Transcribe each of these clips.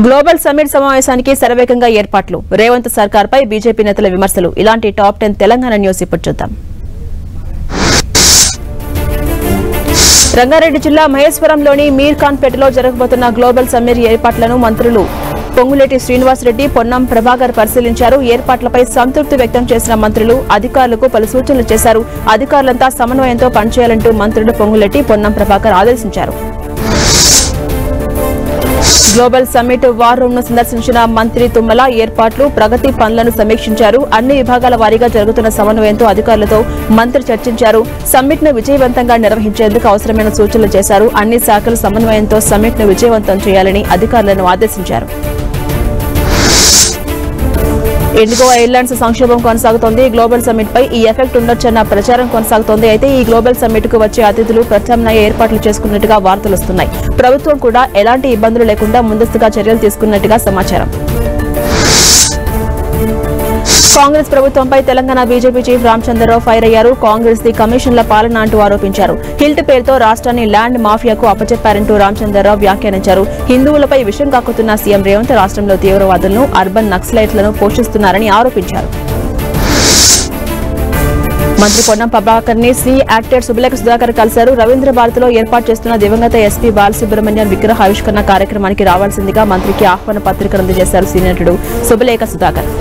Global summit సమావేశానికి శరవేగంగా ఏర్పాట్లు. రేవంత్ సర్కార్పై బీజేపీ నేతల విమర్శలు. ఇలాంటి టాప్ 10 తెలంగాణ న్యూస్ ఇప్పుడు చూద్దాం. రంగారెడ్డి జిల్లా మహేశ్వరంలోని మీర్ఖాన్పేటలో జరగబోతున్న గ్లోబల్ సమ్మిట్ ఏర్పాట్లను మంత్రులు పొంగులేటి శ్రీనివాసరెడ్డి, పొన్నం ప్రభాకర్ పరిశీలించారు. ఏర్పాట్లపై సంతృప్తి వ్యక్తం చేసిన మంత్రులు అధికారులకు పలు సూచనలు చేశారు. అధికారులంతా సమన్వయంతో పనిచేయాలంటూ మంత్రులు పొంగులేటి, పొన్నం ప్రభాకర్ ఆదేశించారు. గ్లోబల్ సమ్మిట్ వార్ రూమ్ ను సందర్శించిన మంత్రి తుమ్మల ఏర్పాట్లు, ప్రగతి పనులను సమీక్షించారు. అన్ని విభాగాల వారీగా జరుగుతున్న సమన్వయంతో అధికారులతో మంత్రి చర్చించారు. సమ్మిట్ ను విజయవంతంగా నిర్వహించేందుకు అవసరమైన సూచనలు చేశారు. అన్ని శాఖల సమన్వయంతో సమ్మిట్ ను విజయవంతం చేయాలని అధికారులను ఆదేశించారు. ఇండిగో ఎయిర్లైన్స్ సంక్షోభం కొనసాగుతోంది. గ్లోబల్ సమ్మిట్ పై ఈ ఎఫెక్ట్ ఉండొచ్చన్న ప్రచారం కొనసాగుతోంది. అయితే ఈ గ్లోబల్ సమ్మిట్ కు వచ్చే అతిథులు ప్రత్యామ్నాయ ఏర్పాట్లు చేసుకున్నట్టుగా వార్తలు వస్తున్నాయి. ప్రభుత్వం కూడా ఎలాంటి ఇబ్బందులు లేకుండా ముందస్తుగా చర్యలు తీసుకున్నట్టుగా సమాచారం. కాంగ్రెస్ ప్రభుత్వంపై Telangana BJP chief Ramachandra Rao fire అయ్యారు. కాంగ్రెస్ ది కమిషన్ల పాలన అంటూ ఆరోపించారు. హిల్ట్ పేరుతో రాష్ట్రాన్ని ల్యాండ్ మాఫియాకు అప్పచెప్పారంటూ రామచంద్రరావు వ్యాఖ్యానించారు. హిందువులపై విషం కాక్కుతున్న సీఎం రేవంత్ రాష్ట్రంలో తీవ్రవాదులను, అర్బన్ నక్సలైట్లను పోషిస్తున్నారని ఆరోపించారు. మంత్రి పొన్నం ప్రభాకర్ ని శ్రీ యాక్టర్ సుబలేఖ సుధాకర్ కలిశారు. రవీంద్ర భారతిలో ఏర్పాటు చేస్తున్న దివంగత ఎస్పీ బాలసుబ్రహ్మణ్యం విగ్రహ ఆవిష్కరణ కార్యక్రమానికి రావాల్సిందిగా మంత్రికి ఆహ్వాన పత్రికలు అందజేశారు సీనియర్ నటుడు సుబలేఖ సుధాకర్.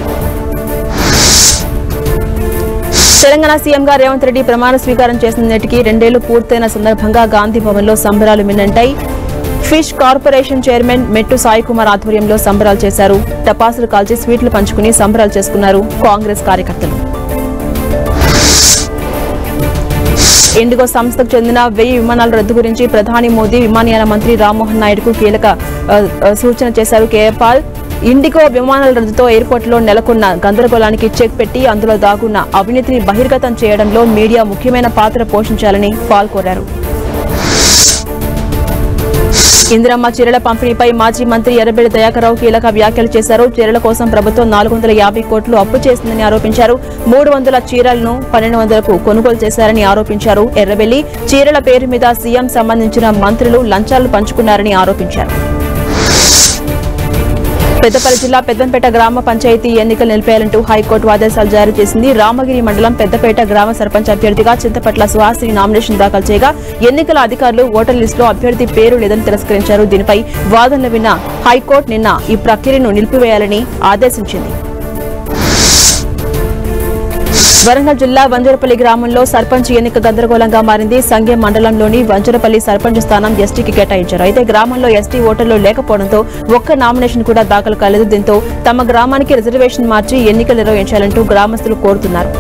తెలంగాణ సీఎంగా రేవంత్ రెడ్డి ప్రమాణ స్వీకారం చేసిన నేటికి 2 ఏళ్లు పూర్తయిన సందర్భంగా గాంధీ భవన్ లో సంబరాలు మిన్నంటాయి. ఫిష్ కార్పొరేషన్ చైర్మన్ మెట్టు సాయి కుమార్ ఆధ్వర్యంలో సంబరాలు చేశారు. టపాసులు కాల్చి స్వీట్లు పంచుకుని సంబరాలు చేసుకున్నారు కాంగ్రెస్ కార్యకర్తలు. ఇండిగో సంస్థకు చెందిన 1000 విమానాల రద్దు గురించి ప్రధాని మోదీ విమానయాన మంత్రి రామ్మోహన్ నాయుడుకు కీలక సూచన చేశారు. కేపాల్ ఇండిగో విమానాల రద్దుతో ఎయిర్పోర్టులో నెలకొన్న గందరగోళానికి చెక్ పెట్టి అందులో దాగున్న అవినీతిని బహిర్గతం చేయడంలో మీడియా ముఖ్యమైన పాత్ర పోషించాలని పాల్ కోరారు. ఇందిరమ్మ చీరల పంపిణీపై మాజీ మంత్రి ఎర్రబెల్లి దయాకర్రావు కీలక వ్యాఖ్యలు చేశారు. చీరల కోసం ప్రభుత్వం 450 కోట్లు అప్పు చేసిందని ఆరోపించారు. 300 చీరలను 1200కు కొనుగోలు చేశారని ఆరోపించారు. ఎర్రబెల్లి చీరల పేరు మీద సీఎం సంబంధించిన మంత్రులు లంచాలు పంచుకున్నారని ఆరోపించారు. పెద్దపల్లి జిల్లా పెద్దంపేట గ్రామ పంచాయతీ ఎన్నికలు నిలిపేయాలంటూ హైకోర్టు ఆదేశాలు జారీ చేసింది. రామగిరి మండలం పెద్దపేట గ్రామ సర్పంచ్ అభ్యర్థిగా చింతపట్ల సుహాసిని నామినేషన్ దాఖలు చేయగా ఎన్నికల అధికారులు ఓటర్ లిస్టులో అభ్యర్థి పేరు లేదని తిరస్కరించారు. దీనిపై వాదనలు విన్న హైకోర్టు నిన్న ఈ ప్రక్రియను నిలిపివేయాలని ఆదేశించింది. వరంగల్ జిల్లా వంజరపల్లి గ్రామంలో సర్పంచ్ ఎన్నిక గందరగోళంగా మారింది. సంగెం మండలంలోని వంజరపల్లి సర్పంచ్ స్థానం ఎస్టీకి కేటాయించారు. అయితే గ్రామంలో ఎస్టీ ఓటర్లు లేకపోవడంతో ఒక్క నామినేషన్ కూడా దాఖలు కాలేదు. దీంతో తమ గ్రామానికి రిజర్వేషన్ మార్చి ఎన్నికలు నిర్వహించాలంటూ గ్రామస్తులు కోరుతున్నారు.